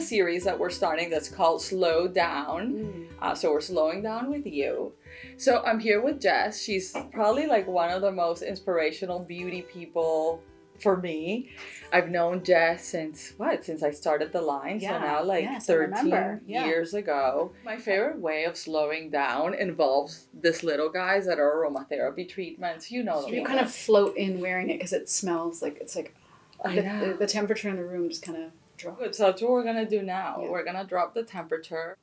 series that we're starting that's called Slow Down. So we're slowing down with you. So I'm here with Jess. She's probably like one of the most inspirational beauty people for me. I've known Jess since I started the line. So now 13 years ago. My favorite way of slowing down involves this little guys that are aromatherapy treatments. You know them. You kind of float in wearing it because it smells like the temperature in the room just kind of drops. Good. So that's what we're going to do now. Yeah. We're going to drop the temperature.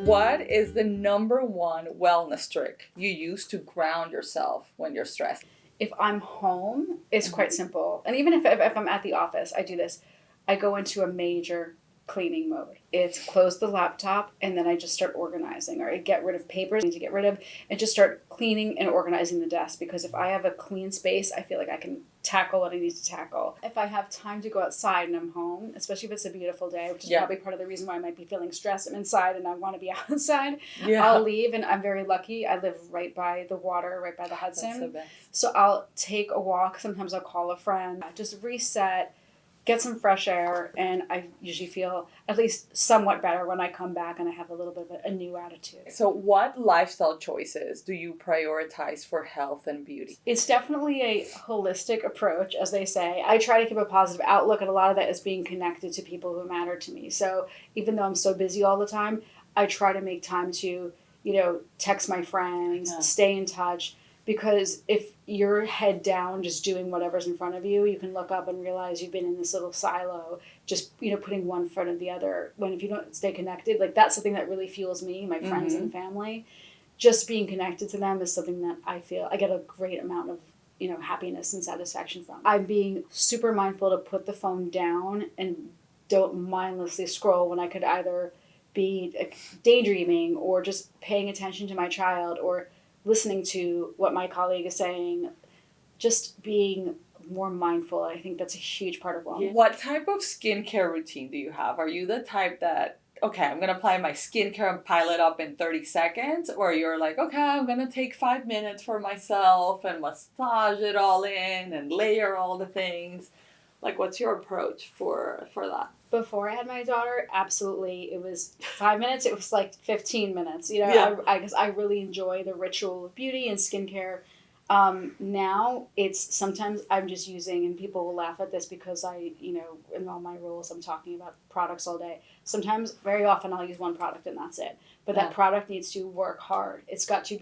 What is the number one wellness trick you use to ground yourself when you're stressed? If I'm home, it's quite simple. And even if I'm at the office, I do this. I go into a major cleaning mode. It's close the laptop and then I just start organizing, or I get rid of papers I need to get rid of and just start cleaning and organizing the desk, because if I have a clean space, I feel like I can tackle what I need to tackle. If I have time to go outside and I'm home, especially if it's a beautiful day, which is probably part of the reason why I might be feeling stressed, I'm inside and I want to be outside, I'll leave, and I'm very lucky. I live right by the water, right by the Hudson. So I'll take a walk. Sometimes I'll call a friend, just reset, get some fresh air, and I usually feel at least somewhat better when I come back and I have a little bit of a new attitude. So what lifestyle choices do you prioritize for health and beauty? It's definitely a holistic approach, as they say. I try to keep a positive outlook, and a lot of that is being connected to people who matter to me. So even though I'm so busy all the time, I try to make time to, text my friends, stay in touch. Because if you're head down just doing whatever's in front of you, you can look up and realize you've been in this little silo, just, putting one foot in the other. When if you don't stay connected, like that's something that really fuels me, my friends and family. Just being connected to them is something that I feel I get a great amount of, happiness and satisfaction from. I'm being super mindful to put the phone down and don't mindlessly scroll when I could either be daydreaming or just paying attention to my child or listening to what my colleague is saying, just being more mindful. I think that's a huge part of wellness. What type of skincare routine do you have? Are you the type that, okay, I'm going to apply my skincare and pile it up in 30 seconds? Or you're like, okay, I'm going to take 5 minutes for myself and massage it all in and layer all the things. Like, what's your approach for that? Before I had my daughter, absolutely. It was 5 minutes. It was like 15 minutes. I really enjoy the ritual of beauty and skincare. Now it's sometimes I'm just using, and people will laugh at this because I, in all my roles, I'm talking about products all day. Sometimes, very often, I'll use one product and that's it. But that product needs to work hard. It's got to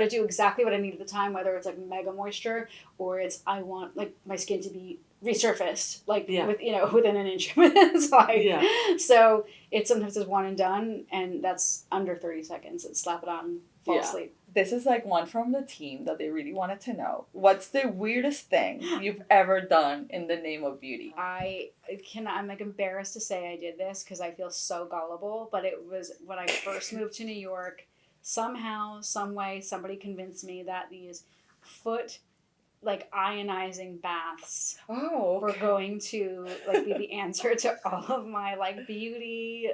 do exactly what I need at the time, whether it's like mega moisture or it's, I want like my skin to be resurfaced, within an inch. So it's sometimes it's one and done, and that's under 30 seconds. And slap it on, fall asleep. This is like one from the team that they really wanted to know. What's the weirdest thing you've ever done in the name of beauty? I'm like embarrassed to say I did this because I feel so gullible, but it was when I first moved to New York. Somehow, some way, somebody convinced me that these ionizing baths were going to be the answer to all of my beauty,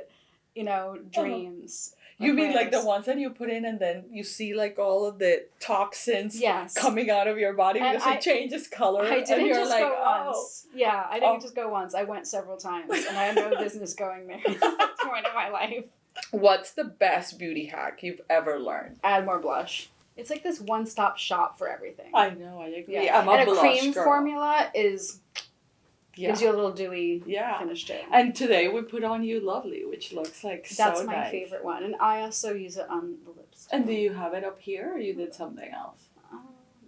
dreams. You mean like the ones that you put in and then you see like all of the toxins coming out of your body because it changes color? I didn't just go once. Yeah, I didn't just go once. I went several times and I had no business going there at that point in my life. What's the best beauty hack you've ever learned? Add more blush. It's like this one-stop shop for everything. I know, I agree. Yeah. I'm a blush cream girl. Formula gives you a little dewy finish too. And today we put on You Lovely, which looks like so nice. That's my favorite one. And I also use it on the lips too. And do you have it up here or you did something else?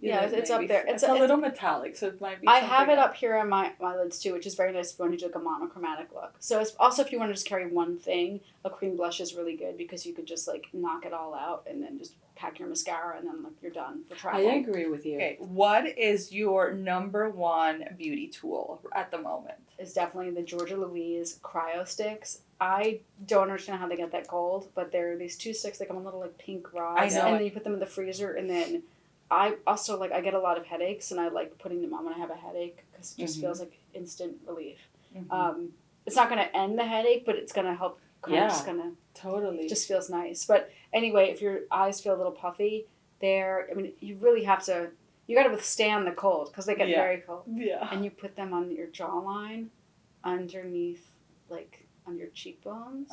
It's up there. It's a little metallic, so it might be I have it up here on my lids too, which is very nice if you want to do like a monochromatic look. So it's also if you want to just carry one thing, a cream blush is really good because you could just knock it all out and then just pack your mascara and then you're done for travel. I agree with you. Okay, what is your number one beauty tool at the moment? It's definitely the Georgia Louise Cryo Sticks. I don't understand how they get that cold, but they're these 2 sticks. They come in little pink rods. And then you put them in the freezer, and then I also I get a lot of headaches, and I like putting them on when I have a headache because it just feels like instant relief. It's not going to end the headache, but it's going to help. Totally. It just feels nice. But anyway, if your eyes feel a little puffy, you really have to. You got to withstand the cold because they get very cold. Yeah. And you put them on your jawline, underneath like on your cheekbones.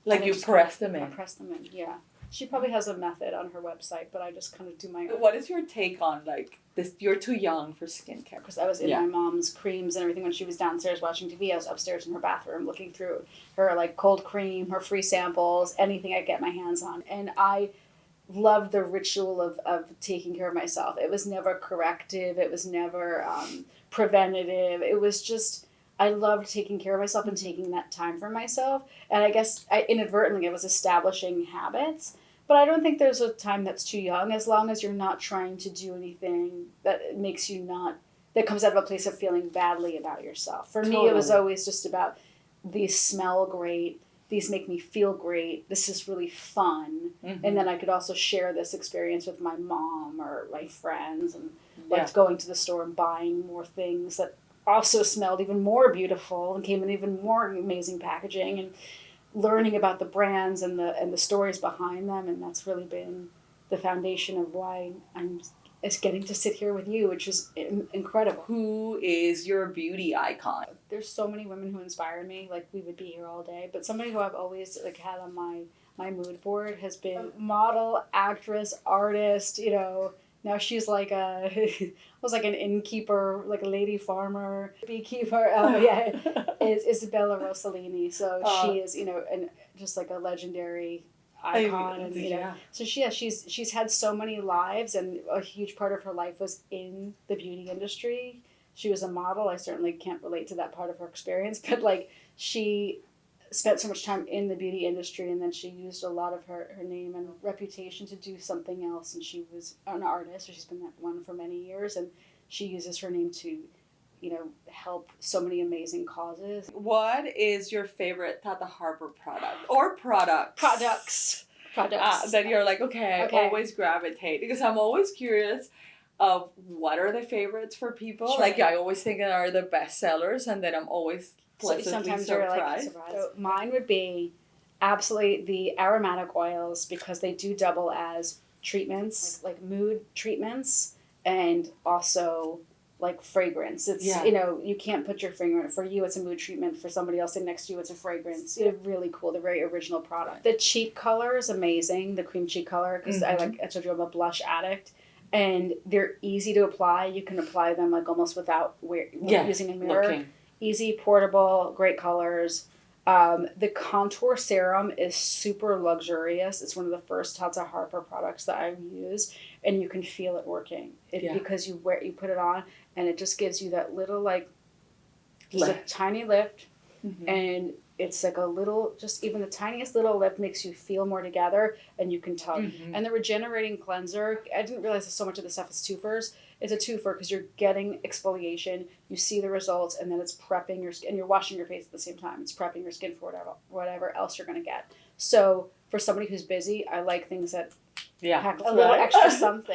Like you press them in. I press them in, yeah. She probably has a method on her website, but I just kind of do my own. What is your take on like this? You're too young for skincare. Because I was in my mom's creams and everything when she was downstairs watching TV. I was upstairs in her bathroom looking through her like cold cream, her free samples, anything I get my hands on. And I loved the ritual of taking care of myself. It was never corrective. It was never preventative. It was just, I loved taking care of myself and taking that time for myself. And I guess inadvertently I was establishing habits. But I don't think there's a time that's too young, as long as you're not trying to do anything that makes you that comes out of a place of feeling badly about yourself. For me, it was always just about, these smell great, these make me feel great, this is really fun. And then I could also share this experience with my mom or my friends, and like going to the store and buying more things that also smelled even more beautiful and came in even more amazing packaging, and learning about the brands and the stories behind them. And that's really been the foundation of why I'm getting to sit here with you, which is incredible. Who is your beauty icon? There's so many women who inspire me. Like, we would be here all day. But somebody who I've always like had on my mood board has been a model, actress, artist, you know. Now she's like was like an innkeeper, like a lady farmer, beekeeper. Is Isabella Rossellini. So she is, you know, just like a legendary icon, and you know. So she's had so many lives, and a huge part of her life was in the beauty industry. She was a model. I certainly can't relate to that part of her experience, but like she spent so much time in the beauty industry, and then she used a lot of her name and reputation to do something else. And she was an artist, so she's been that one for many years, and she uses her name to, you know, help so many amazing causes. What is your favorite Tata Harper product or products that you're like, I always gravitate? Because I'm always curious of what are the favorites for people. Sure. Like, I always think that are the best sellers, and then I'm always pleasantly surprised. So mine would be absolutely the aromatic oils, because they do double as treatments, like mood treatments, and also like fragrance. It's, you know, you can't put your finger on it. For you, it's a mood treatment. For somebody else sitting next to you, it's a fragrance. They're really cool. They're very original product. The cheek color is amazing. The cream cheek color, because I told you I'm a blush addict. And they're easy to apply. You can apply them like almost without using a mirror. Easy, portable, great colors. The contour serum is super luxurious. It's one of the first Tata Harper products that I've used, and you can feel it working. Because you put it on, and it just gives you that little like just a tiny lift, and it's like a little, just even the tiniest little lift makes you feel more together, and you can tell. And the regenerating cleanser, I didn't realize that so much of the stuff is twofers. It's a twofer because you're getting exfoliation, you see the results, and then it's prepping your skin, and you're washing your face at the same time. It's prepping your skin for whatever else you're going to get. So for somebody who's busy, I like things that pack a little extra something.